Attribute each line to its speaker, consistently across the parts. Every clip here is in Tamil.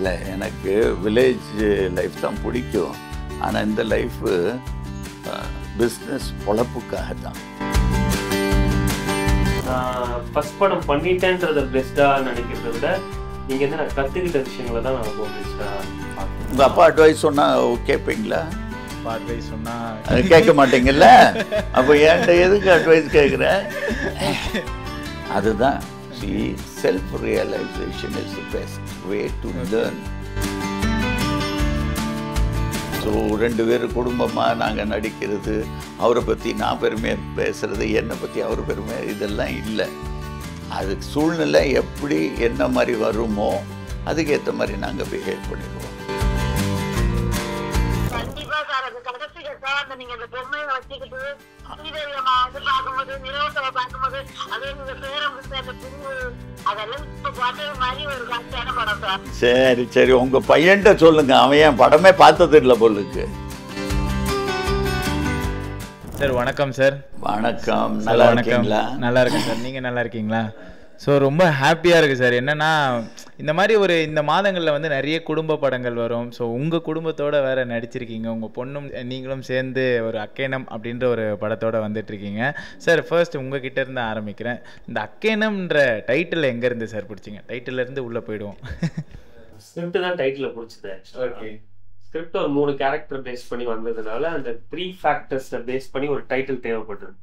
Speaker 1: இல்லை, எனக்கு வில்லேஜ் லைஃப் தான் பிடிக்கும். ஆனால் இந்த லைஃபு பிஸ்னஸ் பொழப்புக்காக தான்.
Speaker 2: ஃபஸ்ட் படம் பண்ணிட்டேன்றதை பெஸ்ட்டாக நினைக்கிறத விட நீங்கள் வந்து நான் கற்றுக்கிட்ட விஷயங்களை தான் நான் ரொம்ப பெஸ்ட்டாக.
Speaker 1: உங்கள் அப்பா அட்வைஸ் சொன்னால் கேட்பீங்களா?
Speaker 3: அப்பா அட்வைஸ் சொன்னால்
Speaker 1: கேட்க மாட்டீங்கல்ல, அப்போ என்கிட்ட எதுக்கு அட்வைஸ் கேட்குறேன்? அதுதான் self-realization is the best way to learn. So 2 பேர் குடும்பமாக நாங்கள் நடிக்கிறது, அவரை பற்றி நான் பெருமையாக பேசுகிறது, என்னை பற்றி அவர் பெருமையாக, இதெல்லாம் இல்லை. அதுக்கு சூழ்நிலை எப்படி என்ன மாதிரி வருமோ அதுக்கேற்ற மாதிரி நாங்கள் பிஹேவ் பண்ணிடுவோம்.
Speaker 4: கண்டிப்பாக சார், அது கடைசியில் சார் அந்த நீங்கள் அந்த பொம்மையை வச்சுக்கிட்டு ஸ்ரீதேவியம்மா வந்து பார்க்கும்போது, நிலவரத்தை பார்க்கும்போது, அதே நீங்கள் பேரம்பு அந்த புண்ணு அதெல்லாம் இப்போ பார்த்த மாதிரி ஒரு காட்சியான படம் சார்.
Speaker 1: சரி சரி, உங்கள் பையன்கிட்ட சொல்லுங்க, அவன் என் படமே பார்த்தது இல்லை போலுக்கு.
Speaker 3: சார் வணக்கம் சார்.
Speaker 1: வணக்கம், நல்லா இருக்கீங்களா?
Speaker 3: நல்லா இருக்கேன் சார், நீங்கள் நல்லா இருக்கீங்களா? ஸோ ரொம்ப ஹாப்பியாக இருக்குது சார். என்னென்னா இந்த மாதிரி இந்த மாதங்களில் வந்து நிறைய குடும்ப படங்கள் வரும். ஸோ உங்கள் குடும்பத்தோடு வேறு நடிச்சிருக்கீங்க, உங்கள் பொண்ணும் நீங்களும் சேர்ந்து ஒரு அக்கேனம் அப்படின்ற ஒரு படத்தோடு வந்துட்டுருக்கீங்க. சார் ஃபர்ஸ்ட் உங்ககிட்ட இருந்து ஆரம்பிக்கிறேன். இந்த அக்கேனம்ன்ற டைட்டில் எங்கேருந்து சார் பிடிச்சிங்க? டைட்டிலேருந்து உள்ளே போயிடுவோம்.
Speaker 2: ஸ்கிரிப்ட் தான் டைட்டில் பிடிச்சது. ஓகே, ஸ்கிரிப்ட் ஒரு 3 கேரக்டர் பேஸ் பண்ணி வந்ததுனால அந்த 3 ஃபேக்டர்ஸை பேஸ் பண்ணி ஒரு டைட்டில் தேவைப்படுது.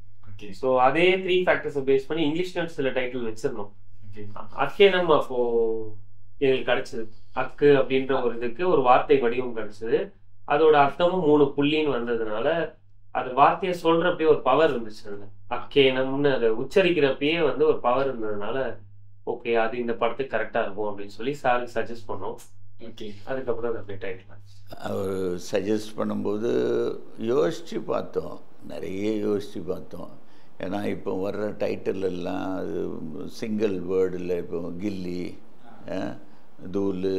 Speaker 2: ஸோ அதே 3 ஃபேக்டர்ஸை பேஸ் பண்ணி இங்கிலீஷ்ல சில டைட்டில் வச்சிருந்தோம். அக்கேனம் அப்போ எங்களுக்கு கிடைச்சது. அக்கு அப்படின்ற ஒரு இதுக்கு ஒரு வார்த்தை வடிவம் கிடைச்சது. அதோட அர்த்தமும் 3 புள்ளின்னு வந்ததுனால அது வார்த்தையை சொல்றப்பயே ஒரு பவர் இருந்துச்சு. அதில் அக்கேனம்னு அதை உச்சரிக்கிறப்பயே வந்து ஒரு பவர் இருந்ததுனால ஓகே, அது இந்த படத்துக்கு கரெக்டாக இருக்கும் அப்படின்னு சொல்லி சாருக்கு சஜஸ்ட் பண்ணோம். ஓகே, அதுக்கப்புறம் அது அப்படியே டைட்டில்
Speaker 1: அவர் சஜஸ்ட் பண்ணும்போது யோசித்து பார்த்தோம், நிறைய யோசித்து பார்த்தோம். ஏன்னா இப்போ வர்ற டைட்டில் எல்லாம் அது சிங்கிள் வேர்டில், இப்போ கில்லி, தூளு,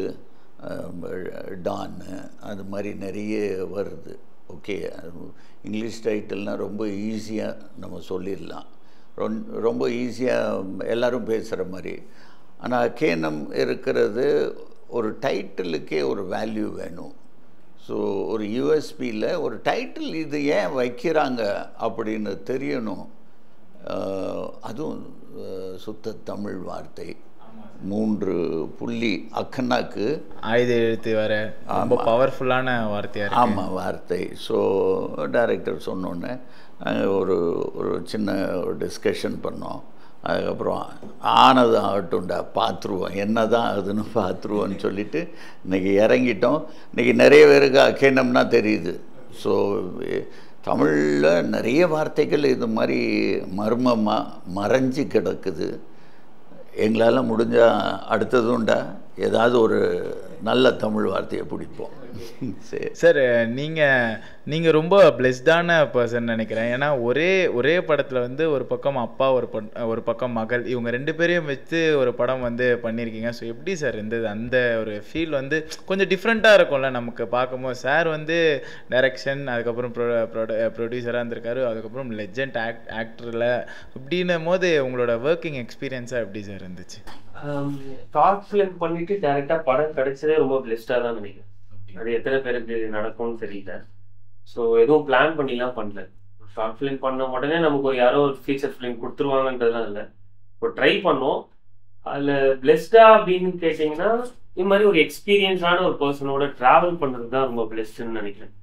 Speaker 1: டான்னு, அது மாதிரி நிறைய வருது. ஓகே, இங்கிலீஷ் டைட்டில்னால் ரொம்ப ஈஸியாக நம்ம சொல்லிடலாம், ரொம்ப ஈஸியாக எல்லோரும் பேசுகிற மாதிரி. ஆனால் அக்கேனம் இருக்கிறது ஒரு டைட்டிலுக்கே ஒரு வேல்யூ வேணும். ஸோ ஒரு யூஎஸ்பியில் ஒரு டைட்டில் இது ஏன் வைக்கிறாங்க அப்படின்னு தெரியணும். அதுவும் சுத்த தமிழ் வார்த்தை, 3 புள்ளி அக்கனாக்கு
Speaker 3: 5 எழுத்து வர ரொம்ப பவர்ஃபுல்லான வார்த்தையாக.
Speaker 1: ஆமாம், வார்த்தை. ஸோ டைரக்டர் சொன்னோன்னே நாங்கள் ஒரு சின்ன டிஸ்கஷன் பண்ணோம். அதுக்கப்புறம் ஆனது ஆகட்டும்டா, பார்த்துருவோம், என்ன தான் அதுன்னு பார்த்துருவோன்னு சொல்லிவிட்டு இன்றைக்கி இறங்கிட்டோம். இன்றைக்கி நிறைய பேருக்கு அக்கேனம்னா தெரியுது. ஸோ தமிழில் நிறைய வார்த்தைகள் இது மாதிரி மர்மமாக மறைஞ்சு கிடக்குது. எங்களால் முடிஞ்சால் அடுத்ததுண்டா ஏதாவது ஒரு நல்ல தமிழ் வார்த்தையை பிடிப்போம். சரி
Speaker 3: சார், நீங்கள் ரொம்ப பிளெஸ்டான பர்சன் நினைக்கிறேன். ஏன்னா ஒரே படத்தில் வந்து ஒரு பக்கம் அப்பா, ஒரு பக்கம் மகள், இவங்க 2 பேரையும் வச்சு ஒரு படம் வந்து பண்ணியிருக்கீங்க. ஸோ எப்படி சார் இருந்தது? அந்த ஒரு ஃபீல் வந்து கொஞ்சம் டிஃப்ரெண்ட்டாக இருக்கும்ல நமக்கு பார்க்கும்போது. சார் வந்து டைரக்ஷன், அதுக்கப்புறம் ப்ரொடியூசராக இருந்திருக்காரு, அதுக்கப்புறம் லெஜெண்ட் ஆக்டரில், இப்படின்னும் போது உங்களோட ஒர்க்கிங் எக்ஸ்பீரியன்ஸாக எப்படி சார் இருந்துச்சு?
Speaker 2: ஷார்ட் ஃபிலிம் பண்ணிட்டு டேரெக்டாக படம் கிடைச்சதே ரொம்ப பெஸ்ட்டாக தான் நினைக்கிறேன். அது எத்தனை பேருக்கு நடக்கும்னு தெரியல. ஸோ எதுவும் பிளான் பண்ணிலாம் பண்ணல. ஷார்ட் ஃபிலிம் பண்ண உடனே நமக்கு யாரோ ஒரு ஃபீச்சர் ஃபிலிம் கொடுத்துருவாங்கன்றதுலாம் இல்லை. இப்போ ட்ரை பண்ணோம். அதில் பிளெஸ்டா அப்படின்னு கேட்டிங்கன்னா, இது மாதிரி ஒரு எக்ஸ்பீரியன்ஸான ஒரு பர்சனோட ட்ராவல் பண்ணுறது தான் ரொம்ப பிளெஸ்ட்னு நினைக்கிறேன்.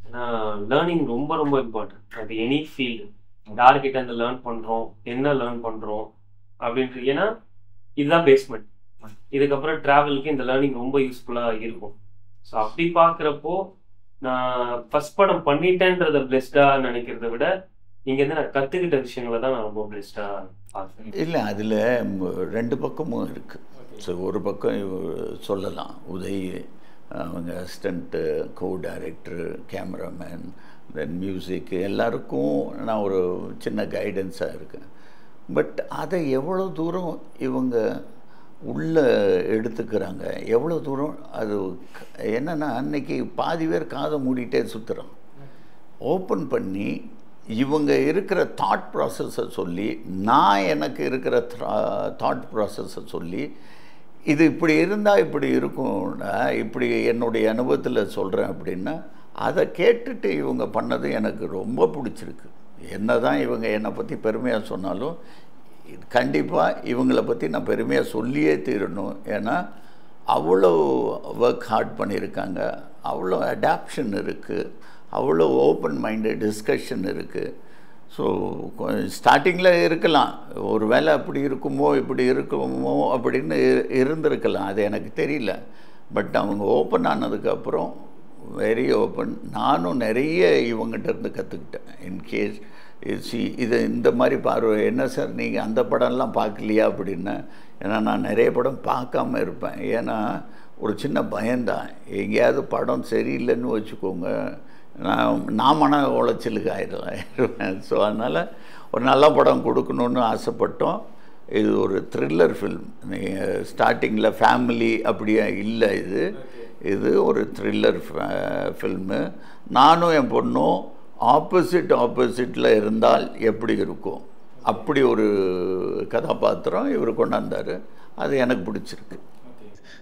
Speaker 2: ஏன்னா லேர்னிங் ரொம்ப ரொம்ப இம்பார்ட்டன்ட். அது எனி ஃபீல்டு, யார்கிட்ட அந்த லேர்ன் பண்ணுறோம், என்ன லேர்ன் பண்ணுறோம் அப்படின்ட்டு. ஏன்னா இதுதான் பேஸ்மெண்ட். இதுக்கப்புறம் ட்ராவலுக்கு இந்த லேர்னிங் ரொம்ப யூஸ்ஃபுல்லாக இருக்கும். ஸோ அப்படி பார்க்குறப்போ நான் ஃபஸ்ட் படம் பண்ணிட்டேன்றதை பெஸ்ட்டாக நினைக்கிறத விட இங்கேருந்து நான் கற்றுக்கிட்ட விஷயங்களை தான் நான் ரொம்ப பெஸ்ட்டாக பார்க்குறேன்.
Speaker 1: இல்லை, அதில் 2 பக்கமும் இருக்குது. ஸோ ஒரு பக்கம் சொல்லலாம், உதய் அவங்க அசிஸ்டண்ட்டு, கோ டைரக்டரு, கேமராமேன், தென் மியூசிக், எல்லாருக்கும் நான் ஒரு சின்ன கைடன்ஸாக இருக்கேன். பட் அதை எவ்வளோ தூரம் இவங்க உள்ளே எடுத்துக்கிறாங்க, எவ்வளோ தூரம் அது என்னென்னா, அன்றைக்கி பாதி பேர் காதை மூடிட்டே சுற்றுறான். ஓப்பன் பண்ணி இவங்க இருக்கிற தாட் ப்ராசஸை சொல்லி, நான் எனக்கு இருக்கிற தாட் ப்ராசஸை சொல்லி, இது இப்படி இருந்தால் இப்படி இருக்கும்னா, இப்படி என்னுடைய அனுபவத்தில் சொல்கிறேன் அப்படின்னா, அதை கேட்டுட்டு இவங்க பண்ணது எனக்கு ரொம்ப பிடிச்சிருக்கு. என்ன தான் இவங்க என்னை பற்றி பெருமையாக சொன்னாலும் கண்டிப்பாக இவங்களை பற்றி நான் பெருமையாக சொல்லியே தீரணும். ஏன்னா அவ்வளோ ஒர்க் ஹார்ட் பண்ணியிருக்காங்க, அவ்வளோ அடாப்ஷன் இருக்குது, அவ்வளோ ஓப்பன் மைண்டு டிஸ்கஷன் இருக்குது. ஸோ ஸ்டார்டிங்கில் இருக்கலாம், ஒரு வேளை அப்படி இருக்குமோ இப்படி இருக்குமோ அப்படின்னு இருந்திருக்கலாம், அது எனக்கு தெரியல. பட் அவங்க ஓப்பன் ஆனதுக்கப்புறம் வெரி ஓப்பன். நானும் நிறைய இவங்ககிட்ட இருந்து கற்றுக்கிட்டேன். இன்கேஸ் இது இந்த மாதிரி பார்வை என்ன சார் நீங்கள் அந்த படம்லாம் பார்க்கலையா அப்படின்னா, ஏன்னா நான் நிறைய படம் பார்க்காம இருப்பேன். ஏன்னா ஒரு சின்ன பயம்தான், எங்கேயாவது படம் சரியில்லைன்னு வச்சுக்கோங்க, நான் மன உளைச்சலுக்கு ஆயிடுவேன். ஸோ அதனால் ஒரு நல்ல படம் கொடுக்கணுன்னு ஆசைப்பட்டோம். இது ஒரு த்ரில்லர் ஃபில்ம். நீங்கள் ஸ்டார்டிங்கில் ஃபேமிலி அப்படியே இல்லை, இது ஒரு த்ரில்லர் ஃபில்மு. நானும் என் பொண்ணும் ஆப்போசிட்டில் இருந்தால் எப்படி இருக்கும், அப்படி ஒரு கதாபாத்திரம் இவர் கொண்டாந்தார். அது எனக்கு பிடிச்சிருக்கு.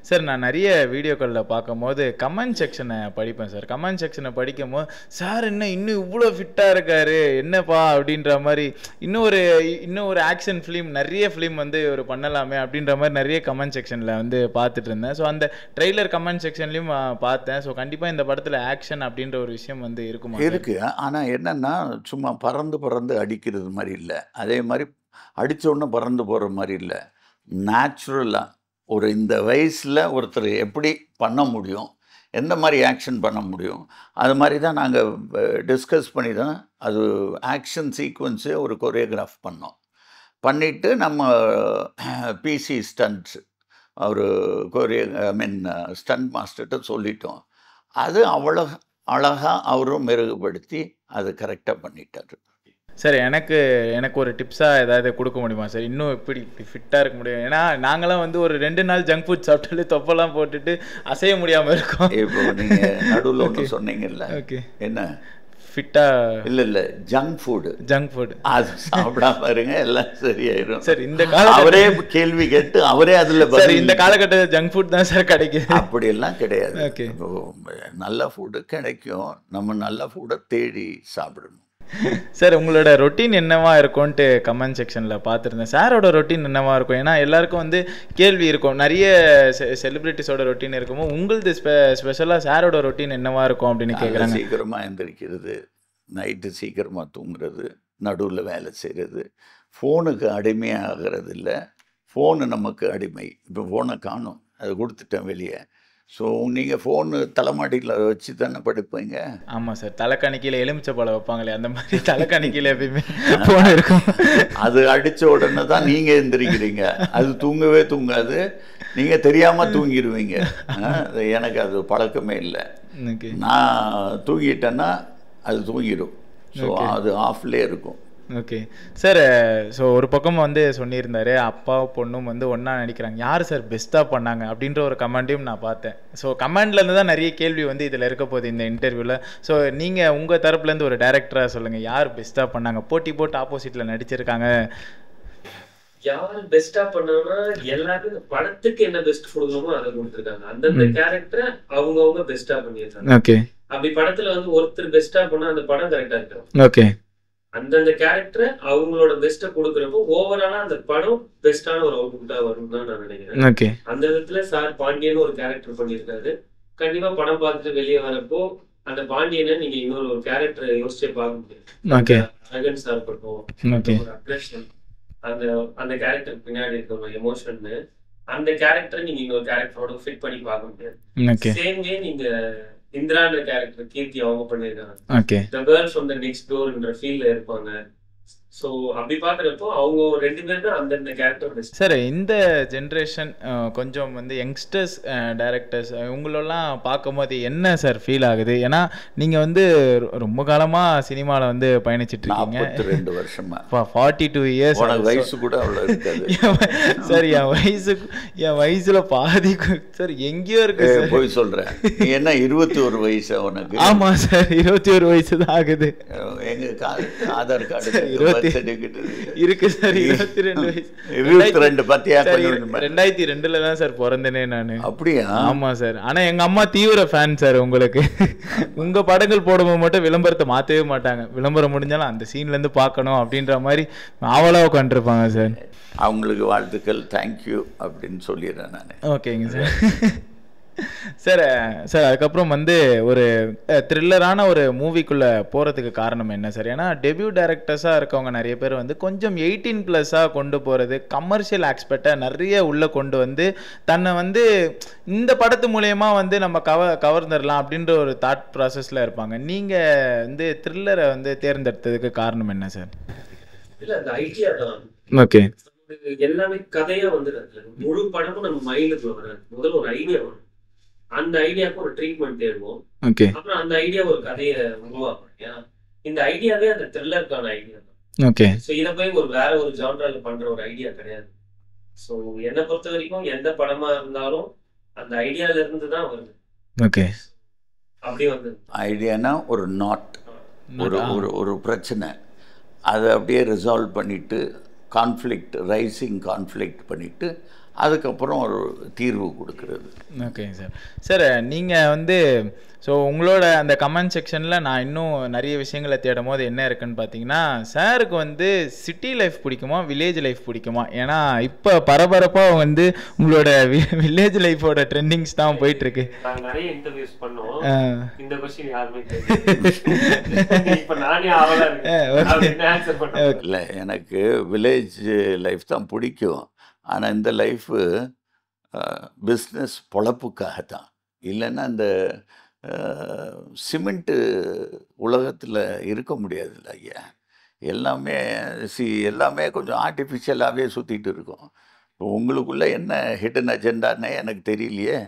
Speaker 3: சார் நான் நிறைய வீடியோக்களில் பார்க்கும்போது கமெண்ட் செக்ஷனை படிப்பேன் சார். கமெண்ட் செக்ஷனை படிக்கும் போது சார் இன்னும் இவ்வளோ ஃபிட்டாக இருக்காரு என்னப்பா அப்படின்ற மாதிரி, இன்னும் ஒரு ஆக்ஷன் ஃபிலிம் நிறைய ஃபிலிம் வந்து ஒரு பண்ணலாமே அப்படின்ற மாதிரி நிறைய கமெண்ட் செக்ஷனில் வந்து பார்த்துட்டு இருந்தேன். ஸோ அந்த ட்ரெய்லர் கமெண்ட் செக்ஷன்லேயும் பார்த்தேன். ஸோ கண்டிப்பாக இந்த படத்தில் ஆக்ஷன் அப்படின்ற ஒரு விஷயம் வந்து இருக்குமா?
Speaker 1: இருக்குது. ஆனால் என்னென்னா சும்மா பறந்து அடிக்கிறது மாதிரி இல்லை, அதே மாதிரி அடித்தோடனே பறந்து போகிற மாதிரி இல்லை. நேச்சுரலாக ஒரு இந்த வயசில் ஒருத்தர் எப்படி பண்ண முடியும், எந்த மாதிரி ஆக்ஷன் பண்ண முடியும், அது மாதிரி தான் நாங்கள் டிஸ்கஸ் பண்ணி தான் அது ஆக்ஷன் சீக்வன்ஸே ஒரு கொரியோகிராஃப் பண்ணோம். பண்ணிவிட்டு நம்ம பிசி ஸ்டண்ட்ஸ் ஒரு ஸ்டண்ட் மாஸ்டர்கிட்ட சொல்லிட்டோம். அது அவ்வளோ அழகாக அவரும் மெருகுபடுத்தி அது கரெக்டாக பண்ணிட்டார்.
Speaker 3: சார் எனக்கு ஒரு டிப்ஸாக ஏதாவது கொடுக்க முடியுமா சார், இன்னும் இப்படி ஃபிட்டாக இருக்க முடியும்? ஏன்னா நாங்களாம் வந்து ஒரு 2 நாள் ஜங்க் ஃபுட் சாப்பிட்டாலே தொப்பெல்லாம் போட்டுட்டு அசைய முடியாமல் இருக்கோம்.
Speaker 1: இப்போ நீங்கள் நடுவில் ஒன்று சொன்னீங்கல்ல,
Speaker 3: ஓகே
Speaker 1: என்ன
Speaker 3: ஃபிட்டாக?
Speaker 1: இல்லை ஜங்க் ஃபுட் அது சாப்பிடாம இருங்க, எல்லாம் சரியாயிரும்
Speaker 3: சார். இந்த கால
Speaker 1: அவரே கேள்வி கேட்டு அவரே அதில்
Speaker 3: சார் இந்த காலகட்டத்தில் ஜங்க் ஃபுட் தான் சார் கிடைக்குது.
Speaker 1: அப்படியெல்லாம் கிடையாது.
Speaker 3: ஓகே,
Speaker 1: நல்ல ஃபுட்டு கிடைக்கும், நம்ம நல்ல ஃபுட்டை தேடி சாப்பிடணும்.
Speaker 3: சார் உங்களோட ரொட்டீன் என்னவா இருக்கும்ன்ட்டு கமெண்ட் செக்ஷனில் பார்த்துருந்தேன். சாரோட ரொட்டீன் என்னவா இருக்கும்? ஏன்னா எல்லாருக்கும் வந்து கேள்வி இருக்கும், நிறைய செலிபிரிட்டிஸோட ரொட்டீன் இருக்குமோ உங்களது ஸ்பெஷலாக சாரோட ரொட்டீன் என்னவா இருக்கும் அப்படின்னு கேட்குறாங்க.
Speaker 1: சீக்கிரமாக எழுந்திரிக்கிறது, நைட்டு சீக்கிரமாக தூங்குறது, நடுவில் வேலை செய்கிறது, ஃபோனுக்கு அடிமையாகிறது இல்லை, ஃபோனு நமக்கு அடிமை. இப்போ ஃபோனை காணும், அதை கொடுத்துட்டேன் வெளியே. ஸோ நீங்கள் ஃபோனு தலைமாட்டியில் வச்சு தானே படுப்பீங்க?
Speaker 3: ஆமாம் சார், தலைக்காணிக்கையில் எலுமிச்சை பழம் வைப்பாங்களே அந்த மாதிரி தலைக்காணிக்கையில் எப்பயுமே ஃபோன் இருக்கும்.
Speaker 1: அது அடித்த உடனே தான் நீங்கள் எழுந்திரிக்கிறீங்க, அது தூங்கவே தூங்காது, நீங்கள் தெரியாமல் தூங்கிடுவீங்க. எனக்கு அது பழக்கமே இல்லை. நான் தூங்கிட்டேன்னா அது தூங்கிடும். ஸோ அது ஆஃப்லேயே இருக்கும்.
Speaker 3: Okay sir. ஸோ ஒரு பக்கம் வந்து சொல்லியிருந்தாரு அப்பா பொண்ணும் வந்து ஒன்றா நடிக்கிறாங்க, யார் சார் பெஸ்ட்டாக பண்ணாங்க அப்படின்ற ஒரு கமெண்ட்டையும் நான் பார்த்தேன். ஸோ கமெண்ட்லேருந்து தான் நிறைய கேள்வி வந்து இதில் இருக்க போகுது இந்த இன்டர்வியூவில். ஸோ நீங்கள் உங்கள் தரப்புலேருந்து ஒரு டைரக்டராக சொல்லுங்கள், யார் பெஸ்ட்டாக பண்ணாங்க? போட்டு ஆப்போசிட்டில் நடிச்சிருக்காங்க,
Speaker 2: யார் பெஸ்டா பண்ணாங்கன்னா எல்லாரும் படத்துக்கு என்ன பெஸ்ட் கொடுக்கணுமோ அதை கொடுத்துருக்காங்க. அந்தந்த கேரக்டரை அவங்க பெஸ்டா பண்ணியிருக்காங்க.
Speaker 3: ஓகே,
Speaker 2: அப்படி படத்துல வந்து ஒருத்தர் பெஸ்டா பண்ணா அந்த படம் கரெக்டா இருக்கும்.
Speaker 3: ஓகே,
Speaker 2: அந்தந்த கேரக்டரை அவங்களோட பெஸ்ட்டை கொடுக்குறப்போ ஓவராலா அந்த படம் பெஸ்டான ஒரு அவுட்புட்டா வரும் தான் நான் நினைக்கிறேன்.
Speaker 3: ஓகே,
Speaker 2: அந்த விதத்துல சார் பாண்டியன் ஒரு கேரக்டர் பண்ணியிருக்காரு. கண்டிப்பா படம் பார்த்துட்டு வெளியே வரப்போ அந்த பாண்டியனை நீங்க இன்னொரு ஒரு கேரக்டரை யோசிச்சே பார்க்க முடியும்.
Speaker 3: ஓகே,
Speaker 2: அகன் சார் இருக்கட்டும்,
Speaker 3: ஓகே,
Speaker 2: ஒரு அக்ரெஷன், அந்த கேரக்டர் பின்னாடி இருக்கிற ஒரு எமோஷன், அந்த கேரக்டரை நீங்க இன்னொரு கேரக்டரோட ஃபிட் பண்ணி பார்க்க முடியாது. சேம் வே நீங்க இந்திரான்ற கேரக்டர் கீர்த்தி அவங்க பண்ணிருக்காங்க.
Speaker 3: Okay,
Speaker 2: the girl from the next டோர்ன்ற ஃபீல்ல இருப்பாங்க. ஸோ அப்படி பார்க்குறப்போ அவங்க 2 பேருக்கு அந்தந்த கேரக்டர் பெஸ்ட்.
Speaker 3: சார் இந்த ஜென்ரேஷன் கொஞ்சம் வந்து யங்ஸ்டர்ஸ் டைரக்டர்ஸ் உங்களெல்லாம் பார்க்கும்போது என்ன சார் ஃபீல் ஆகுது? ஏன்னா நீங்கள் வந்து ரொம்ப காலமாக சினிமாவில் வந்து பயணிச்சுட்டு இருக்கீங்க.
Speaker 1: 42 வருஷமா,
Speaker 3: 42 இயர்ஸ்.
Speaker 1: வயசு கூட அவ்வளோ இருக்காது
Speaker 3: சார். என் வயசுல பாதி சார் எங்கேயோ இருக்கு.
Speaker 1: போய் சொல்கிறேன், என்ன 21 வயசு உனக்கு?
Speaker 3: ஆமாம் சார், 21 வயசு தான் ஆகுது.
Speaker 1: எங்கள் ஆதார் கார்டு
Speaker 3: 21 இருக்கு சார். 22 வயசு.
Speaker 1: 22 பத்தியா
Speaker 3: சார்,
Speaker 1: கொஞ்சம்
Speaker 3: 2002ல தான் சார் பிறந்தேனே நானு.
Speaker 1: அப்படியா?
Speaker 3: ஆமா சார். ஆனா எங்க அம்மா தீவிர ஃபேன் சார் உங்களுக்கு. உங்க படங்கள் போடும்போது மட்டும் விளம்பரத்தை மாத்தவே மாட்டாங்க. விளம்பரம் முடிஞ்சாலும் அந்த சீன்ல இருந்து பார்க்கணும் அப்படின்ற மாதிரி ஆவலா உட்காந்துருப்பாங்க சார்.
Speaker 1: அவங்களுக்கு வாழ்த்துக்கள், தேங்க்யூ அப்படின்னு சொல்லிடுறேன் நான்.
Speaker 3: ஓகேங்க சார். சார் சார் அதுக்கப்புறம் வந்து ஒரு த்ரில்லரான ஒரு மூவிக்குள்ளே போகிறதுக்கு காரணம் என்ன சார்? ஏன்னா டெபியூ டைரக்டர்ஸாக இருக்கவங்க நிறைய பேர் வந்து கொஞ்சம் 18+ கொண்டு போகிறது, கமர்ஷியல் ஆஸ்பெக்டை நிறைய உள்ளே கொண்டு வந்து தன்னை வந்து இந்த படத்து மூலயமா வந்து நம்ம கவர்ந்துடலாம் அப்படின்ற ஒரு தாட் ப்ராசஸில் இருப்பாங்க. நீங்கள் வந்து த்ரில்லரை வந்து தேர்ந்தெடுத்ததுக்கு காரணம் என்ன சார்?
Speaker 2: இல்லை, அந்த ஐடியா தான்.
Speaker 3: ஓகே.
Speaker 2: எல்லாமே கதையா வந்துடுறது. முழு படமும் நம்ம மைண்டுக்குள்ள வராது. முதல்ல ஒரு ஐடியா வரும், அந்த ஐடியாவுக்கு ஒரு ட்ரீட்மெண்ட் தேடுவோம்.
Speaker 3: ஓகே.
Speaker 2: அப்புறம் அந்த ஐடியா ஒரு கதையை உருவாக்கும். ஏன்னா இந்த ஐடியாவே அந்த த்ரில்லருக்கான ஐடியா தான்.
Speaker 3: ஓகே.
Speaker 2: ஸோ இதை போய் வேற ஒரு ஜான்ரால பண்ற ஒரு ஐடியா கிடையாது. ஸோ என்னை பொறுத்த வரைக்கும் எந்த படமா இருந்தாலும் அந்த ஐடியால இருந்து தான் வருது.
Speaker 3: ஓகே.
Speaker 2: அப்படி வந்து
Speaker 1: ஐடியானா ஒரு ஒரு பிரச்சனை, அதை அப்படியே ரிசால்வ் பண்ணிவிட்டு ரைசிங் கான்ஃப்ளிக்ட் பண்ணிவிட்டு அதுக்கப்புறம் ஒரு தீர்வு கொடுக்கறது.
Speaker 3: ஓகேங்க சார். சார் நீங்கள் வந்து ஸோ உங்களோட அந்த கமெண்ட் செக்ஷனில் நான் இன்னும் நிறைய விஷயங்களை தேடும் போது என்ன இருக்குன்னு பார்த்தீங்கன்னா, சாருக்கு வந்து சிட்டி லைஃப் பிடிக்குமா வில்லேஜ் லைஃப் பிடிக்குமா? ஏன்னா இப்போ பரபரப்பாக வந்து உங்களோட வில்லேஜ் லைஃபோட ட்ரெண்டிங்ஸ் தான் போயிட்டுருக்கு.
Speaker 2: நிறைய இன்டர்வியூஸ் பண்ணோம். இந்த கொஸ்டின் யாருமே இப்போ நானே ஆவலா இருக்கேன்.
Speaker 1: இல்லை, எனக்கு வில்லேஜ் லைஃப் தான் பிடிக்கும். ஆனால் இந்த லைஃபு பிஸ்னஸ் பொழப்புக்காக தான். இல்லைன்னா இந்த சிமெண்ட்டு உலகத்தில் இருக்க முடியாதுல்ல ஐயா. எல்லாமே கொஞ்சம் ஆர்டிஃபிஷியலாகவே சுற்றிட்டு இருக்கும். இப்போ உங்களுக்குள்ளே என்ன ஹிடன் அஜெண்டான்னு எனக்கு தெரியலையே.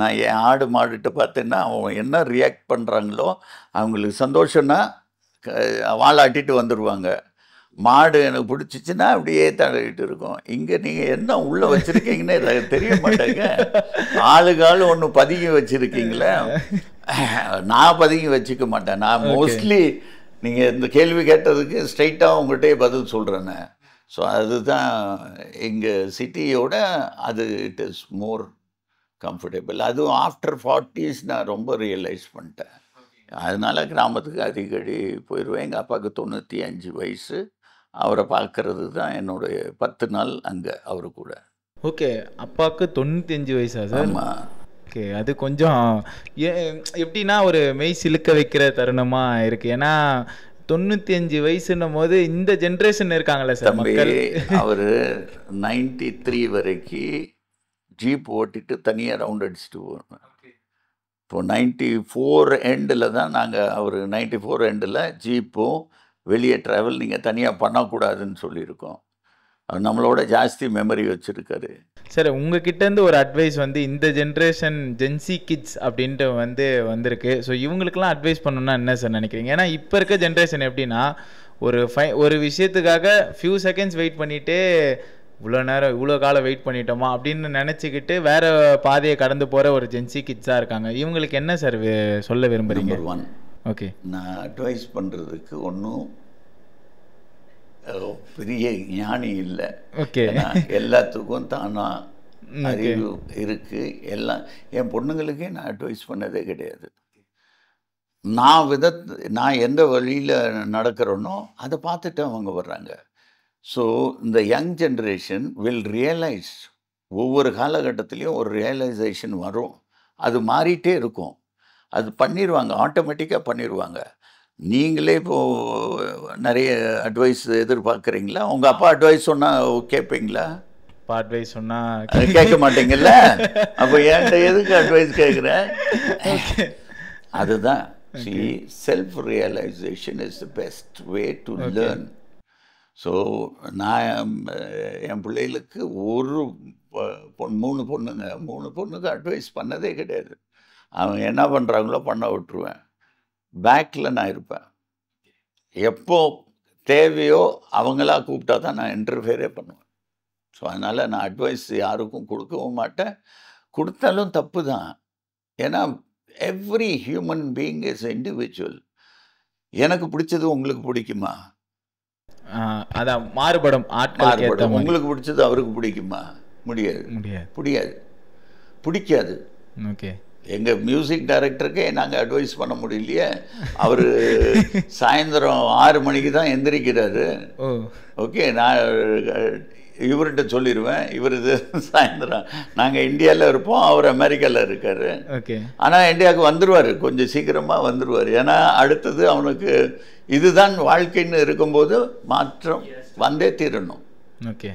Speaker 1: நான் என் ஆடு மாடுகிட்ட பார்த்தேன்னா அவன் என்ன ரியாக்ட் பண்ணுறாங்களோ அவங்களுக்கு சந்தோஷம்னா வாழாட்டிட்டு வந்துடுவாங்க. மாடு எனக்கு பிடிச்சிச்சின்னா அப்படியே தடவிட்டு இருக்கும். இங்கே நீங்கள் என்ன உள்ளே வச்சுருக்கீங்கன்னு எனக்கு தெரிய மாட்டேங்க. ஆளுகாலும் ஒன்று பதுங்கி வச்சுருக்கீங்களே. நான் பதுங்கி வச்சுக்க மாட்டேன். நான் மோஸ்ட்லி நீங்கள் இந்த கேள்வி கேட்டதுக்கு ஸ்ட்ரைட்டாக உங்கள்கிட்டயே பதில் சொல்கிறேன்னு. ஸோ அதுதான் எங்கள் சிட்டியோட அது இட் இஸ் மோர் கம்ஃபர்டபுள். அதுவும் ஆஃப்டர் 40s நான் ரொம்ப ரியலைஸ் பண்ணிட்டேன். அதனால் கிராமத்துக்கு அடிக்கடி போயிடுவேன். எங்கள் அப்பாவுக்கு 95 வயசு. அவரை பார்க்கறது தான் என்னுடைய 10 நாள் அங்கே அவரு கூட.
Speaker 3: ஓகே. அப்பாவுக்கு 95 வயசா சார்?
Speaker 1: ஆமாம்.
Speaker 3: ஓகே. அது கொஞ்சம் எப்படின்னா ஒரு மெய் சிலுக்க வைக்கிற தருணமாக இருக்குது. ஏன்னா 95 வயசுன்னும் போது இந்த ஜென்ரேஷன் இருக்காங்களே சார் மக்கள்.
Speaker 1: அவர் 93 வரைக்கும் ஜீப் ஓட்டிட்டு தனியாக ரவுண்ட் அடிச்சுட்டு போவேன். இப்போ 94 எண்டில் தான் அவர் 94 எண்டில் ஜீப்பும் வெளியே ட்ராவல் நீங்கள் தனியாக பண்ணக்கூடாதுன்னு சொல்லியிருக்கோம். அவர் நம்மளோட ஜாஸ்தி மெமரி வச்சுருக்காரு.
Speaker 3: சார் உங்ககிட்டேருந்து ஒரு அட்வைஸ் வந்து இந்த ஜென்ரேஷன் ஜென்சி கிட்ஸ் அப்படின்ட்டு வந்திருக்கு. ஸோ இவங்களுக்கெல்லாம் அட்வைஸ் பண்ணணுன்னா என்ன சார் நினைக்கிறீங்க? ஏன்னா இப்போ இருக்க ஜென்ரேஷன் எப்படின்னா ஒரு விஷயத்துக்காக ஃபியூ செகண்ட்ஸ் வெயிட் பண்ணிவிட்டு இவ்வளோ காலம் வெயிட் பண்ணிட்டோமா அப்படின்னு நினச்சிக்கிட்டு வேறு பாதையை கடந்து போகிற ஒரு ஜென்சி கிட்ஸாக இருக்காங்க. இவங்களுக்கு என்ன சார் சொல்ல விரும்புகிறீங்க?
Speaker 1: நம்பர் 1,
Speaker 3: ஓகே,
Speaker 1: நான் அட்வைஸ் பண்ணுறதுக்கு ஒன்றும் பெரிய ஞானி இல்லை.
Speaker 3: ஓகே,
Speaker 1: எல்லாத்துக்கும் தானா அறிவு இருக்குது. எல்லாம் என் பொண்ணுங்களுக்கே நான் அட்வைஸ் பண்ணதே கிடையாது. நான் எந்த வழியில் நடக்கிறேனோ அதை பார்த்துட்டு அவங்க வர்றாங்க. ஸோ இந்த யங் ஜென்ரேஷன் வில் ரியலைஸ், ஒவ்வொரு காலகட்டத்திலையும் ஒரு ரியலைசேஷன் வரும். அது மாறிட்டே இருக்கும். அது பண்ணிடுவாங்க, ஆட்டோமேட்டிக்காக பண்ணிடுவாங்க. நீங்களே இப்போது நிறைய அட்வைஸ் எதிர்பார்க்குறீங்களா? உங்கள் அப்பா அட்வைஸ் சொன்னால் கேட்பீங்களா?
Speaker 3: அப்பா அட்வைஸ் சொன்னால்
Speaker 1: கேட்க மாட்டீங்கல்ல. அப்போ என்கிட்ட எதுக்கு அட்வைஸ் கேட்குறேன்? அதுதான். See, self-realization is the best way to learn. So நான் என் பிள்ளைகளுக்கு மூணு பொண்ணுங்க அட்வைஸ் பண்ணதே கிடையாது. அவங்க என்ன பண்ணுறாங்களோ பண்ண விட்டுருவேன். பேக்கில் நான் இருப்பேன். எப்போ தேவையோ அவங்களா கூப்பிட்டா தான் நான் இன்டர்ஃபியரே பண்ணுவேன். ஸோ அதனால் நான் அட்வைஸ் யாருக்கும் கொடுக்கவும் மாட்டேன். கொடுத்தாலும் தப்பு தான். ஏன்னா every human being is individual. எனக்கு பிடிச்சது உங்களுக்கு பிடிக்குமா?
Speaker 3: அதான் மாறுபடும் ஆட்களுக்கு ஏற்ற மாதிரி.
Speaker 1: உங்களுக்கு பிடிச்சது அவருக்கு பிடிக்குமா? முடியாது, முடியாது, பிடிக்காது.
Speaker 3: ஓகே,
Speaker 1: எங்கள் மியூசிக் டைரக்டருக்கே நாங்கள் அட்வைஸ் பண்ண முடியலையே. அவர் சாயந்தரம் 6 மணிக்கு தான் எந்திரிக்கிறாரு. ஓகே, நான் இவர்கிட்ட சொல்லிடுவேன், இவர் இது சாயந்தரம் நாங்கள் இந்தியாவில் இருப்போம், அவர் அமெரிக்காவில் இருக்கார்.
Speaker 3: ஓகே,
Speaker 1: ஆனால் இந்தியாவுக்கு வந்துடுவார், கொஞ்சம் சீக்கிரமாக வந்துடுவார். ஏன்னா அடுத்தது அவனுக்கு இதுதான் வாழ்க்கைன்னு இருக்கும்போது மாற்றம் வந்தே தீரணும்.
Speaker 3: Okay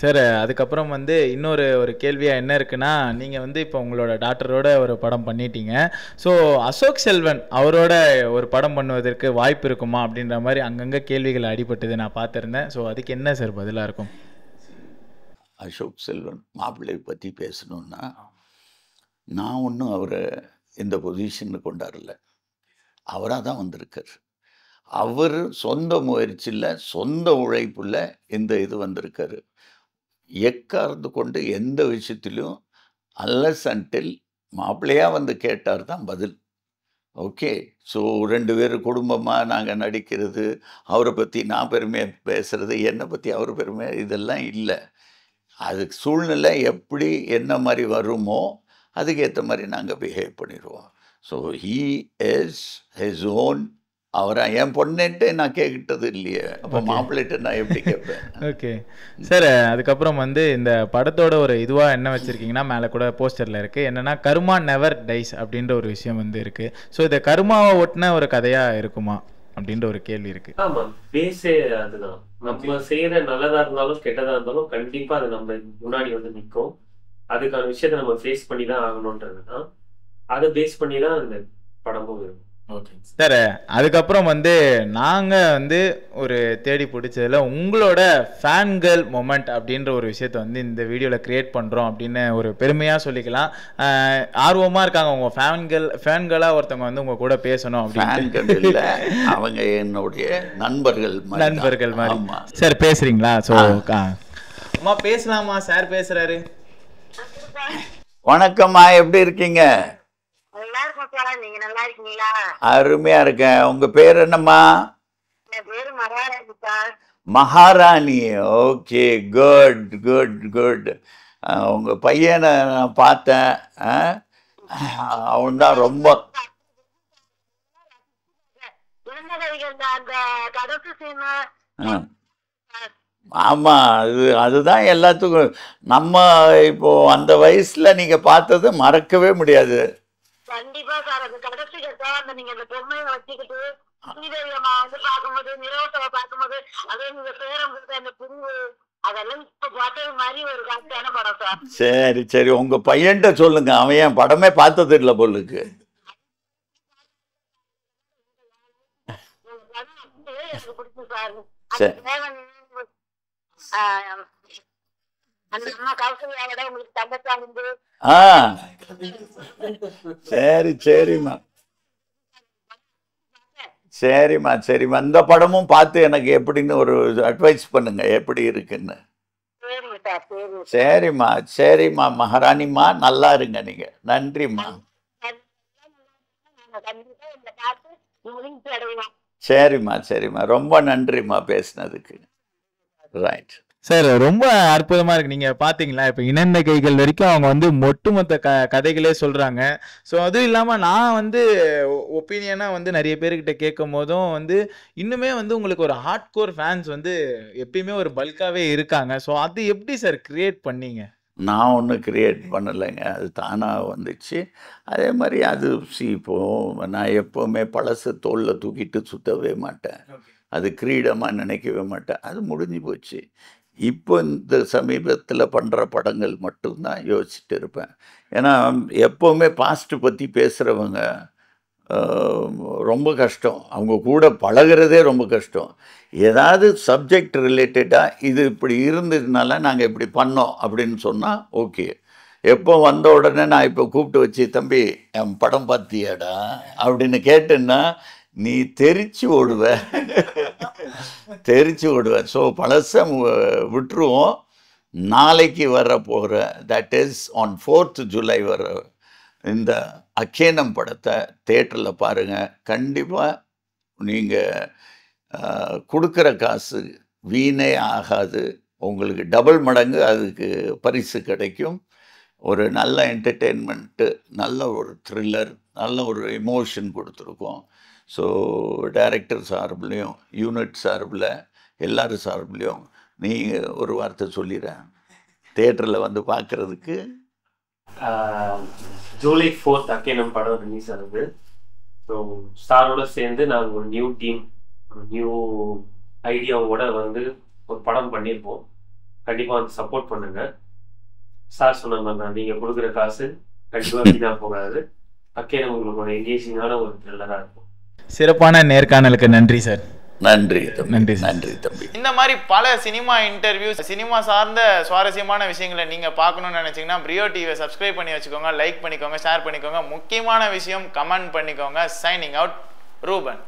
Speaker 3: sir. அதுக்கப்புறம் வந்து இன்னொரு கேள்வியாக என்ன இருக்குன்னா, நீங்கள் வந்து இப்போ உங்களோட டாக்டரோட ஒரு படம் பண்ணிட்டீங்க. ஸோ அசோக் செல்வன் அவரோட ஒரு படம் பண்ணுவதற்கு வாய்ப்பு இருக்குமா அப்படின்ற மாதிரி அங்கங்கே கேள்விகள் அடிபட்டது நான் பார்த்துருந்தேன். ஸோ அதுக்கு என்ன சார் பதிலாக இருக்கும்?
Speaker 1: அசோக் செல்வன் மாப்பிள்ளை பற்றி பேசணுன்னா, நான் ஒன்றும் அவரை இந்த பொசிஷனுக்கு கொண்டாடல, அவராக தான் வந்திருக்கார். அவர் சொந்த முயற்சியில் சொந்த உழைப்பில் இந்த இது வந்திருக்காரு. எக்கார்ந்து கொண்டு எந்த விஷயத்திலும் அல்லஸ் அன்டில் மாப்பிள்ளையாக வந்து கேட்டார் தான் பதில். ஓகே, ஸோ 2 பேர் குடும்பமாக நாங்கள் நடிக்கிறது, அவரை பற்றி நான் பெருமையாக பேசுகிறது, என்னை பற்றி அவர் பெருமையாக, இதெல்லாம் இல்லை. அதுக்கு சூழ்நிலை எப்படி என்ன மாதிரி வருமோ அதுக்கேற்ற மாதிரி நாங்கள் பிஹேவ் பண்ணிடுவோம். So he is his own. அவரை என் பொண்ணுன்ட்டு நான் கேட்டது இல்லையே, அப்போ மாப்பிள்ளைட்டு நான் எப்படி கேட்பேன்?
Speaker 3: Okay sir. அதுக்கப்புறம் வந்து இந்த படத்தோட ஒரு இதுவாக என்ன வச்சுருக்கீங்கன்னா, மேலே கூட போஸ்டரில் இருக்குது, என்னென்னா கர்மா நெவர் டைஸ் அப்படின்ற ஒரு விஷயம் வந்து இருக்குது. ஸோ இதை கர்மாவை ஒட்டின ஒரு கதையாக இருக்குமா அப்படின்ற ஒரு கேள்வி இருக்குது.
Speaker 2: ஆமாம், பேஸே அதுதான். நம்ம செய்கிற நல்லதாக இருந்தாலும் கெட்டதாக இருந்தாலும் கண்டிப்பாக அது நம்ம முன்னாடி வந்து நிற்கும். அதுக்கான விஷயத்தை நம்ம ஃபேஸ் பண்ணி தான் ஆகணுன்றது தான். அதை பேஸ் பண்ணி தான் அந்த படமும் இருக்கும்.
Speaker 3: Okay sir. அதுக்கப்புறம் வந்து நாங்கள் வந்து ஒரு தேடி பிடிச்சதில் உங்களோட ஃபேன்கள் மொமெண்ட் அப்படின்ற ஒரு விஷயத்த வந்து இந்த வீடியோவில் க்ரியேட் பண்ணுறோம் அப்படின்னு ஒரு பெருமையாக சொல்லிக்கலாம். ஆர்வமாக இருக்காங்க உங்கள் ஃபேன்களாக ஒருத்தவங்க வந்து உங்கள் கூட பேசணும் அப்படின்னு.
Speaker 1: அவங்க என்னுடைய நண்பர்கள்
Speaker 3: மாதிரி. சார் பேசுகிறீங்களா? ஸோ அம்மா பேசலாமா? சார் பேசுகிறாரு.
Speaker 1: வணக்கம்மா, எப்படி இருக்கீங்க? அருமையா இருக்கேன். உங்க பேர் என்னம்மா? மகாராணி. Okay, good good good. உங்க பையனை நான் பார்த்தேன், அவன் தான் ரொம்ப ஆமா, அதுதான் எல்லாத்துக்கும். நம்ம இப்போ அந்த வயசுல நீங்க பார்த்தது மறக்கவே முடியாது.
Speaker 4: கண்டிப்பா சார். அது கடைசி அந்த நீங்க அந்த பொம்மையை வச்சுக்கிட்டு ஸ்ரீதேவியம்மா வந்து பார்க்கும்போது, நிரோசவை பார்க்கும்போது, அதே நீங்க பேரம் அந்த பிரிவு, அதெல்லாம் இப்ப பார்த்தது மாதிரி ஒரு காட்சியான படம் சார்.
Speaker 1: சரி சரி, உங்க பையன்கிட்ட சொல்லுங்க, அவன் என் படமே பார்த்தது இல்லை போலுக்கு.
Speaker 4: எனக்கு பிடிக்கும் சார். அந்த அம்மா கௌசல்யாவோட உங்களுக்கு தங்கச்சா வந்து.
Speaker 1: சரி சரிம்மா, சரிம்மா சரிம்மா. இந்த படமும் பார்த்து எனக்கு எப்படின்னு ஒரு அட்வைஸ் பண்ணுங்க, எப்படி இருக்குன்னு. சரிம்மா சரிம்மா மகாராணிம்மா, நல்லா இருங்க நீங்க. நன்றிம்மா. சரிம்மா சரிம்மா, ரொம்ப நன்றிம்மா பேசினதுக்கு. Right
Speaker 3: sir. ரொம்ப அற்புதமாக இருக்குது. நீங்கள் பார்த்தீங்களா, இப்போ இணைந்த கைகள் வரைக்கும் அவங்க வந்து ஒட்டுமொத்த கதைகளே சொல்கிறாங்க. ஸோ அதுவும் இல்லாமல் நான் வந்து ஒப்பீனியனாக வந்து நிறைய பேர்கிட்ட கேட்கும் போதும் வந்து இன்னுமே வந்து உங்களுக்கு ஒரு ஹார்ட் கோர் ஃபேன்ஸ் வந்து எப்பயுமே ஒரு பல்காகவே இருக்காங்க. ஸோ அது எப்படி சார் க்ரியேட் பண்ணீங்க?
Speaker 1: நான் ஒன்றும் க்ரியேட் பண்ணலைங்க, அது தானாக வந்துச்சு. அதே மாதிரி அது இப்போது நான் எப்போவுமே பழசு தோளில் தூக்கிட்டு சுற்றவே மாட்டேன், அது கிரீடமாக நினைக்கவே மாட்டேன். அது முடிஞ்சு போச்சு. இப்போ இந்த சமீபத்தில் பண்ணுற படங்கள் மட்டும்தான் யோசிச்சுட்டு இருப்பேன். ஏன்னா எப்போவுமே பாஸ்ட்டு பற்றி பேசுகிறவங்க ரொம்ப கஷ்டம், அவங்க கூட பழகிறதே ரொம்ப கஷ்டம். ஏதாவது சப்ஜெக்ட் ரிலேட்டடாக இது இப்படி இருந்ததுனால நாங்கள் இப்படி பண்ணோம் அப்படின்னு சொன்னால் ஓகே. எப்போ வந்த உடனே நான் இப்போ கூப்பிட்டு வச்சு, தம்பி என் படம் பார்த்தியாடா அப்படின்னு கேட்டேன்னா நீ தெரிச்சு ஓடுவ. ஸோ பழச விட்டுருவோம். நாளைக்கு வர போகிற, that is on 4th July வர இந்த அக்கேனம் படத்தை தேட்டரில் பாருங்கள். கண்டிப்பாக நீங்கள் கொடுக்குற காசு வீணே ஆகாது, உங்களுக்கு டபுள் மடங்கு அதுக்கு பரிசு கிடைக்கும். ஒரு நல்ல என்டர்டெயின்மெண்ட்டு, நல்ல ஒரு த்ரில்லர், நல்ல ஒரு எமோஷன் கொடுத்துருக்கோம். ஸோ டைரக்டர் சார்பிலையும் யூனிட் சார்பில் எல்லாரும் சார்பிலையும் நீங்கள் ஒரு வார்த்தை சொல்லிடுறேன் தியேட்டரில் வந்து பார்க்குறதுக்கு.
Speaker 2: ஜூலை 4th அக்கேனம் படம் ரிலீஸ் ஆகுது. ஸோ ஸ்டாரோட சேர்ந்து நாங்கள் ஒரு நியூ டீம், ஒரு நியூ ஐடியாவோட வந்து ஒரு படம் பண்ணியிருப்போம். கண்டிப்பாக வந்து சப்போர்ட் பண்ணுங்க. சார் சொன்ன மாதிரி தான், நீங்கள் கொடுக்குற காசு கண்டிப்பாக வீணாக போகாது. அக்கேனம் உங்களுக்கு ஒரு என்கேஜிங்கான ஒரு த்ரில்லராக இருக்கும்.
Speaker 3: சிறப்பான நேர்காணலுக்கு நன்றி சார்.
Speaker 1: நன்றி
Speaker 3: நன்றி சார்.
Speaker 1: நன்றி தம்பி.
Speaker 3: இந்த மாதிரி பல சினிமா இன்டர்வியூஸ், சினிமா சார்ந்த சுவாரஸ்யமான விஷயங்களை நீங்கள் பார்க்கணும்னு நினச்சிங்கன்னா பிரியோ டிவியை சப்ஸ்கிரைப் பண்ணி வச்சுக்கோங்க, லைக் பண்ணிக்கோங்க, ஷேர் பண்ணிக்கோங்க. முக்கியமான விஷயம் கமெண்ட் பண்ணிக்கோங்க. Signing out, Ruban.